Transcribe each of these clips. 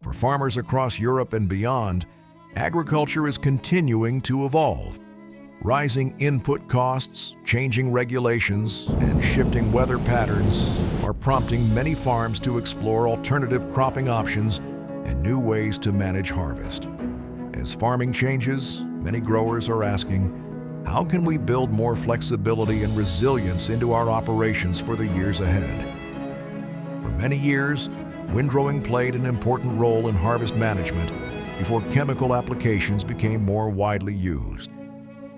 For farmers across Europe and beyond, agriculture is continuing to evolve. Rising input costs, changing regulations, and shifting weather patterns are prompting many farms to explore alternative cropping options and new ways to manage harvest. As farming changes, many growers are asking, how can we build more flexibility and resilience into our operations for the years ahead? For many years, windrowing played an important role in harvest management before chemical applications became more widely used.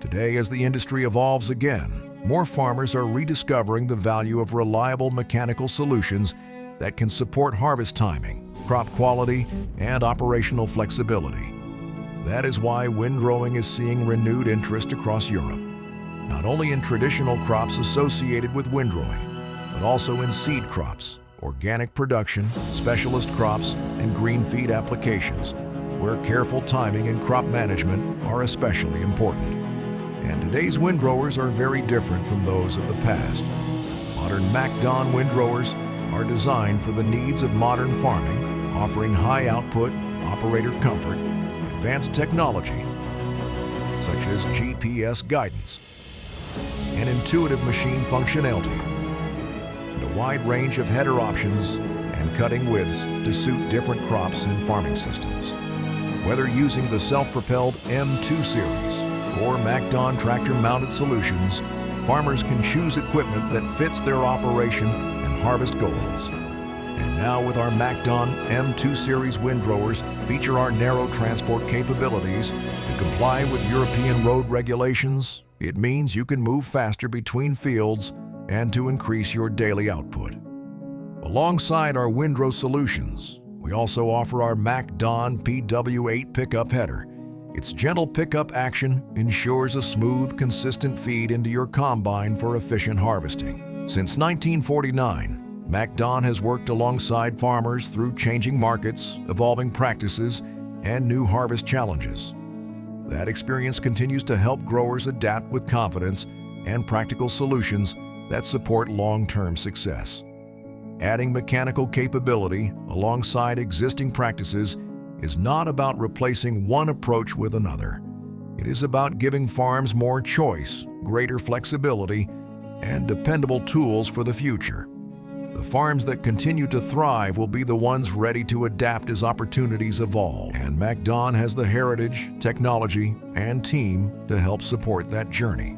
Today, as the industry evolves again, more farmers are rediscovering the value of reliable mechanical solutions that can support harvest timing, crop quality, and operational flexibility. That is why windrowing is seeing renewed interest across Europe, not only in traditional crops associated with windrowing, but also in seed crops, organic production, specialist crops, and green feed applications, where careful timing and crop management are especially important. And today's windrowers are very different from those of the past. Modern MacDon windrowers are designed for the needs of modern farming, offering high output, operator comfort, advanced technology, such as GPS guidance, and intuitive machine functionality, and a wide range of header options and cutting widths to suit different crops and farming systems. Whether using the self-propelled M2 series or MacDon tractor-mounted solutions, farmers can choose equipment that fits their operation and harvest goals. And now with our MacDon M2 series windrowers feature our narrow transport capabilities to comply with European road regulations. It means you can move faster between fields and to increase your daily output. Alongside our windrow solutions, we also offer our MacDon PW8 pickup header. Its gentle pickup action ensures a smooth, consistent feed into your combine for efficient harvesting. Since 1949, MacDon has worked alongside farmers through changing markets, evolving practices, and new harvest challenges. That experience continues to help growers adapt with confidence and practical solutions that support long-term success. Adding mechanical capability alongside existing practices is not about replacing one approach with another. It is about giving farms more choice, greater flexibility, and dependable tools for the future. The farms that continue to thrive will be the ones ready to adapt as opportunities evolve, and MacDon has the heritage, technology, and team to help support that journey.